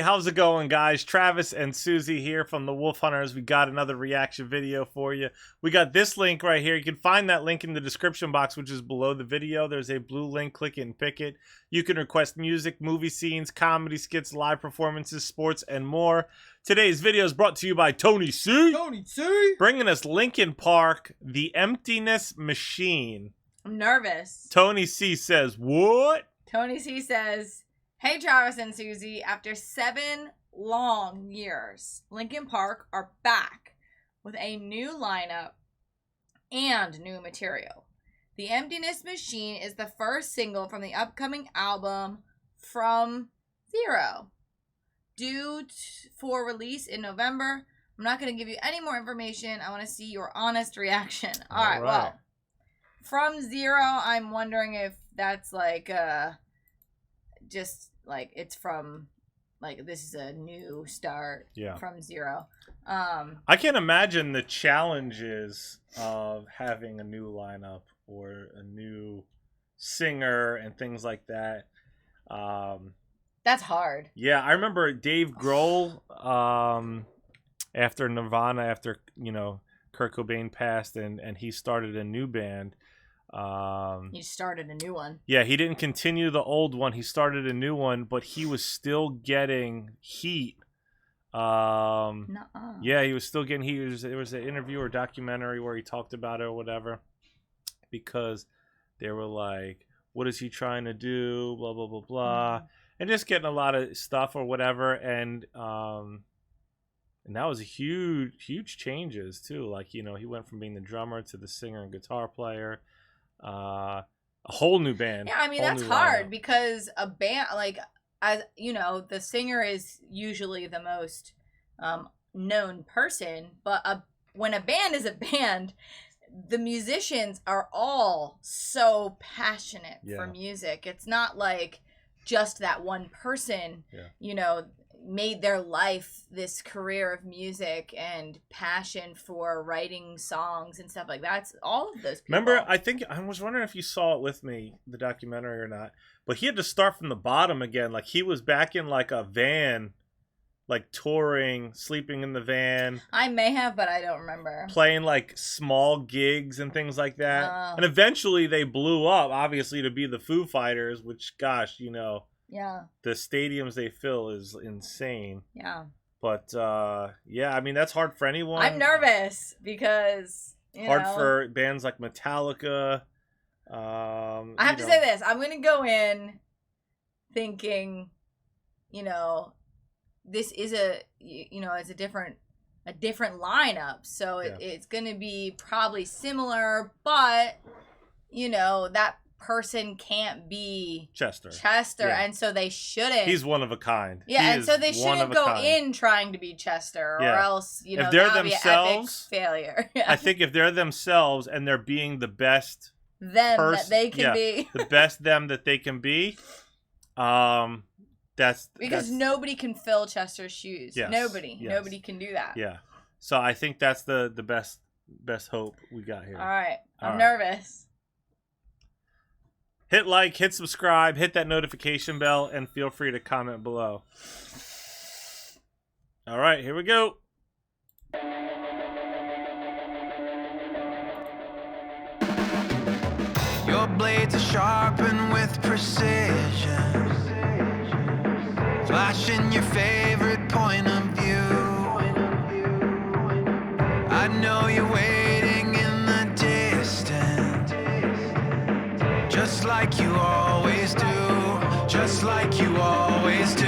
how's it going, guys? Travis and Susie here from the Wolf Hunters. We got another reaction video for you. We got this link right here. You can find that link in the description box, which is below the video. There's a blue link. Click it and pick it. You can request music, movie scenes, comedy skits, live performances, sports, and more. Today's video is brought to you by Tony C. Tony C. Bringing us Linkin Park, The Emptiness Machine. I'm nervous. Tony C says, what? Tony C says, hey, Travis and Susie, after 7 long years, Linkin Park are back with a new lineup and new material. The Emptiness Machine is the first single from the upcoming album From Zero, due for release in November. I'm not going to give you any more information. I want to see your honest reaction. All right, well, From Zero, I'm wondering if that's like just like it's from like this is a new start. Yeah. From zero. I can't imagine the challenges of having a new lineup or a new singer and things like that. That's hard. Yeah, I remember Dave Grohl after Nirvana, after Kurt Cobain passed, and he started a new band. He started a new one. Yeah, he didn't continue the old one. He started a new one, but he was still getting heat. Yeah, he was still getting heat. There was an interview or documentary where he talked about it or whatever, because they were like, what is he trying to do? Blah, blah, blah, blah. And just getting a lot of stuff or whatever. And that was huge changes too. Like, he went from being the drummer to the singer and guitar player. A whole new band. Yeah, I mean, that's hard because a band, like, as you know, the singer is usually the most known person, but when a band is a band, the musicians are all so passionate for music. It's not like just that one person, made their life this career of music and passion for writing songs and stuff like that. It's all of those people. Remember, I was wondering if you saw it with me, the documentary or not, but he had to start from the bottom again. Like, he was back in like a van, like touring, sleeping in the van. I may have, but I don't remember. Playing like small gigs and things like that. And eventually they blew up, obviously, to be the Foo Fighters, which, gosh, yeah, the stadiums they fill is insane. Yeah. But yeah, I mean, that's hard for anyone. I'm nervous because hard for bands like Metallica. I have to say this. I'm gonna go in thinking, this is it's a different lineup, so it's gonna be probably similar, but that person can't be Chester, and so they shouldn't. He's one of a kind. Yeah, and so they shouldn't go in trying to be Chester, or else if they're that would themselves, be an epic failure. I think if they're themselves and they're being the best that they can be, the best them that they can be, that's because nobody can fill Chester's shoes. Yes, nobody can do that. Yeah, so I think that's the best hope we got here. All right, I'm nervous. Hit like, hit subscribe, hit that notification bell, and feel free to comment below. All right, here we go. Your blades are sharpened with precision, flashing your favorite point of view. I know you're waiting in the distance, just like you always do, just like you always do.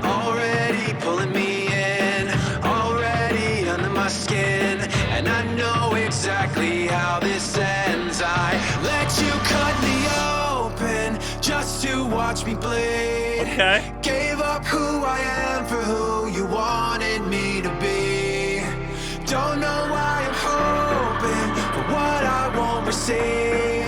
Already pulling me in, already under my skin, and I know exactly how this ends. I let you cut me open just to watch me bleed. Okay. Gave up who I am for who you wanted me to be. Don't know why I'm hoping for what I won't receive.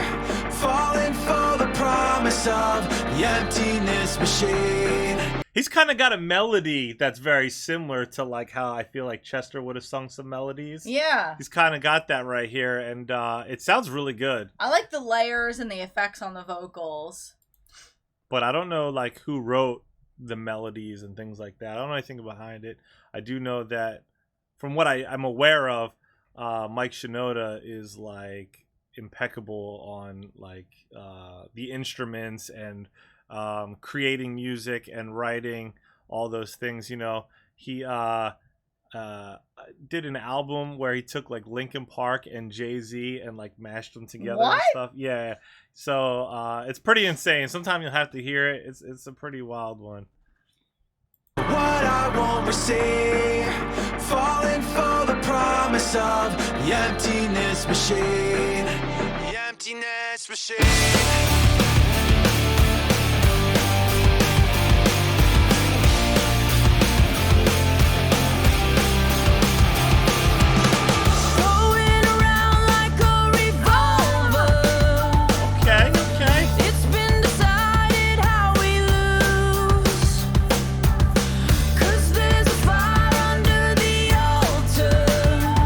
Falling for the promise of the emptiness machine. He's kind of got a melody that's very similar to like how I feel like Chester would have sung some melodies. Yeah. He's kind of got that right here, and it sounds really good. I like the layers and the effects on the vocals. But I don't know like who wrote the melodies and things like that. I don't know anything behind it. I do know that from what I'm aware of, Mike Shinoda is like impeccable on like the instruments and creating music and writing all those things. You know, he did an album where he took like Linkin Park and Jay-Z and like mashed them together and stuff. Yeah, so it's pretty insane. Sometimes you'll have to hear it. It's a pretty wild one. What I won't receive, falling for the promise of the emptiness machine. The emptiness machine.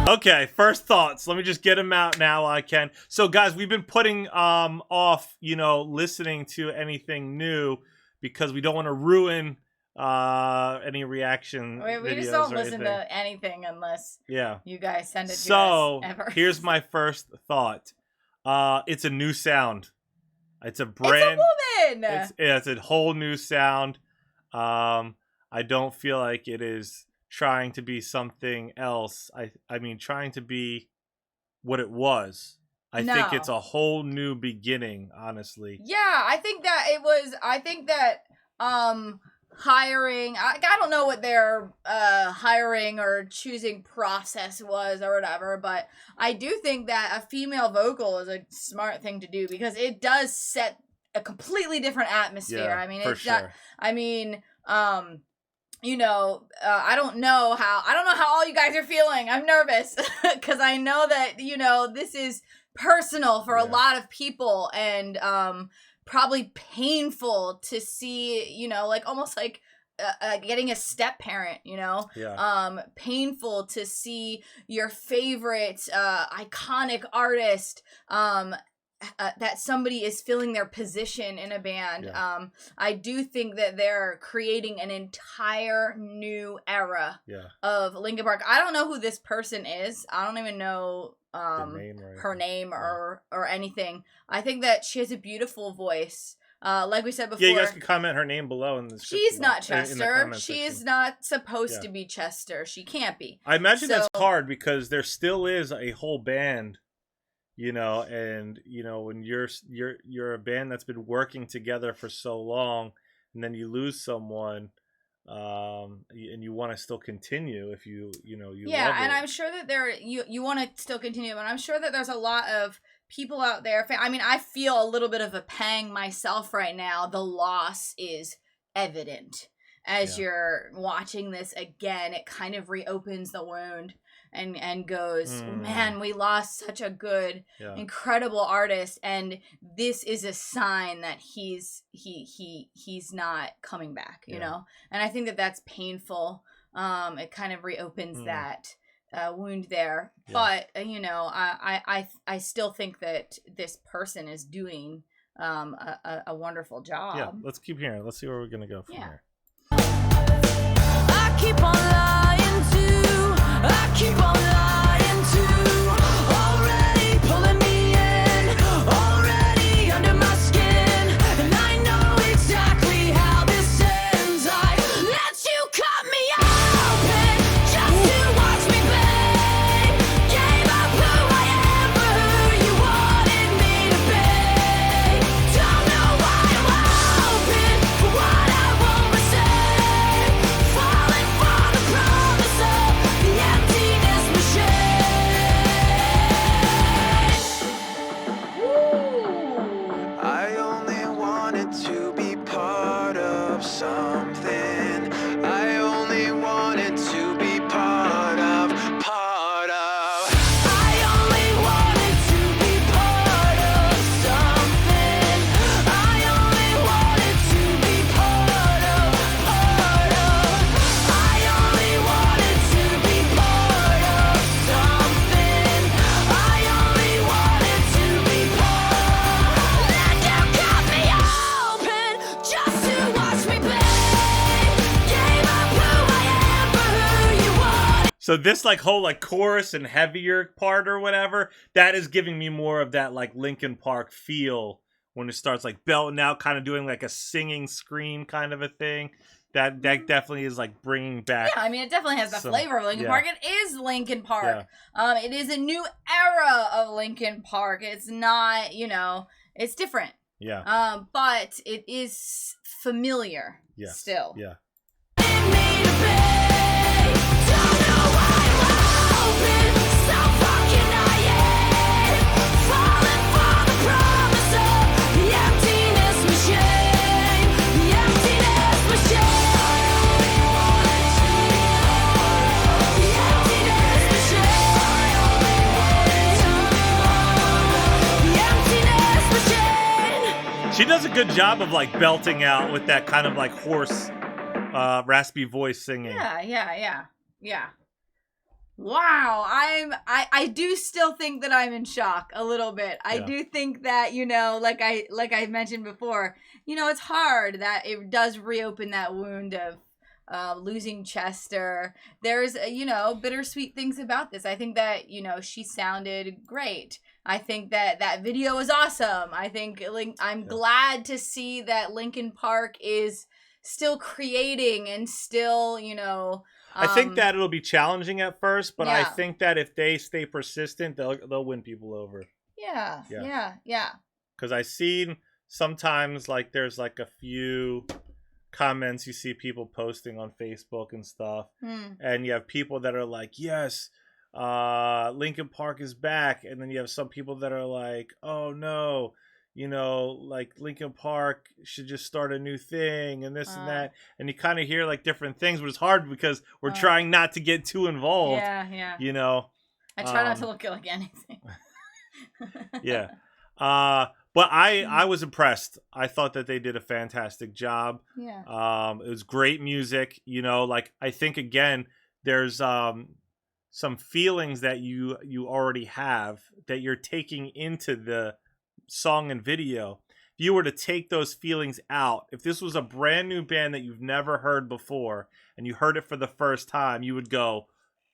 Okay, first thoughts. Let me just get them out now while I can. So, guys, we've been putting off, you know, listening to anything new because we don't want to ruin any reaction videos. We just don't listen to anything unless you guys send it to us. So, ever. Here's my first thought. It's a new sound. It's a brand. It's a woman. It's a whole new sound. I don't feel like it is trying to be something else. I mean, trying to be what it was. I think it's a whole new beginning, honestly. Yeah, I think that hiring, I don't know what their hiring or choosing process was or whatever, but I do think that a female vocal is a smart thing to do because it does set a completely different atmosphere. Yeah, I mean, for it's sure. not, I mean, you know, I don't know how all you guys are feeling. I'm nervous because I know that, you know, this is personal for a lot of people and probably painful to see, you know, like almost like getting a step parent, you know, painful to see your favorite iconic artist that somebody is filling their position in a band. I do think that they're creating an entire new era of Linkin Park. I don't know who this person is. I don't even know her name or anything. I think that she has a beautiful voice. Like we said before. Yeah, you guys can comment her name below in the She's not Chester. She is not supposed to be Chester. She can't be. I imagine that's hard because there still is a whole band. You know, and you know when you're a band that's been working together for so long, and then you lose someone, and you want to still continue if you love and it. I'm sure that you want to still continue, but I'm sure that there's a lot of people out there. I mean, I feel a little bit of a pang myself right now. The loss is evident as you're watching this again. It kind of reopens the wound. And goes, man, we lost such a good, incredible artist, and this is a sign that he's not coming back, you know. And I think that that's painful. It kind of reopens that wound there, but you know, I still think that this person is doing a wonderful job. Yeah, let's keep hearing. Let's see where we're gonna go from here. I keep on lying to. I keep on lying to. Already pulling me in. Already under my skin. And I know exactly how this ends. I let you cut me open just to watch me bleed. Gave up who I am for who you wanted me to be. Don't know why I'm hoping for what I won't receive. Falling for the So this like whole like chorus and heavier part or whatever, that is giving me more of that like Linkin Park feel when it starts like belting out, kind of doing like a singing scream kind of a thing. That definitely is like bringing back. Yeah, I mean, it definitely has the flavor of Linkin Park. It is Linkin Park. Yeah. It is a new era of Linkin Park. It's not, you know, it's different. Yeah. But it is familiar. Yes. Still. Yeah. She does a good job of like belting out with that kind of like hoarse, raspy voice singing. Yeah. Wow, I do still think that I'm in shock a little bit. I do think that, you know, like I mentioned before, you know, it's hard that it does reopen that wound of losing Chester. There's, you know, bittersweet things about this. I think that, you know, she sounded great. I think that video was awesome. I think I'm glad to see that Linkin Park is still creating and still, you know. I think that it'll be challenging at first, but I think that if they stay persistent, they'll win people over. Yeah. Because I've seen sometimes like there's like a few comments you see people posting on Facebook and stuff, and you have people that are like, yes, Linkin Park is back, and then you have some people that are like, oh no, you know, like Linkin Park should just start a new thing and this and that, and you kind of hear like different things, but it's hard because we're trying not to get too involved. Yeah. You know, I try not to look like anything. Yeah. But I was impressed. I thought that they did a fantastic job. Yeah. It was great music. You know, like I think again, there's some feelings that you already have that you're taking into the song and video. If you were to take those feelings out, if this was a brand new band that you've never heard before and you heard it for the first time, you would go,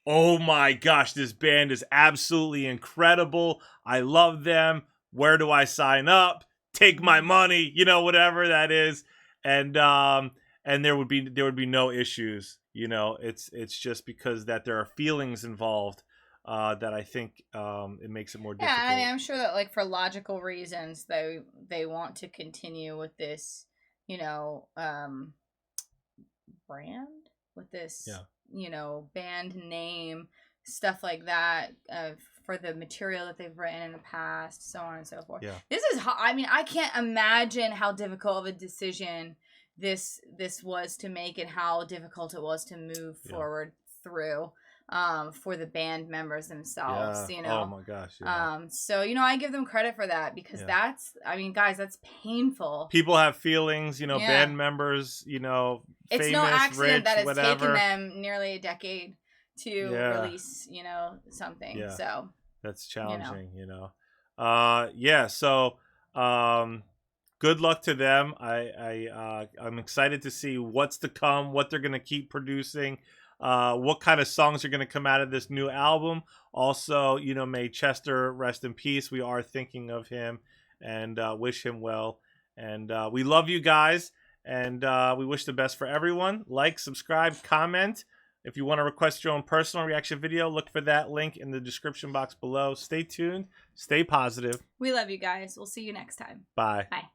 oh my gosh, this band is absolutely incredible. I love them. Where do I sign up? Take my money, you know, whatever that is. And there would be no issues. You know, it's just because that there are feelings involved that I think it makes it more difficult. Yeah, I mean, I'm sure that like for logical reasons they want to continue with this, you know, brand, with this, you know, band name, stuff like that, for the material that they've written in the past, so on and so forth. Yeah. This is, I mean, I can't imagine how difficult of a decision this was to make and how difficult it was to move forward through for the band members themselves, you know. Oh my gosh. Yeah. So, you know, I give them credit for that because that's, I mean, guys, that's painful. People have feelings, you know, band members, you know, famous, it's no accident rich, that it's whatever. taken them nearly a decade to release, you know, something. Yeah. So that's challenging, you know. So good luck to them. I'm excited to see what's to come, what they're gonna keep producing, what kind of songs are gonna come out of this new album. Also, you know, may Chester rest in peace. We are thinking of him and wish him well. And we love you guys, and we wish the best for everyone. Like, subscribe, comment. If you want to request your own personal reaction video, look for that link in the description box below. Stay tuned. Stay positive. we love you guys. We'll see you next time. Bye. Bye.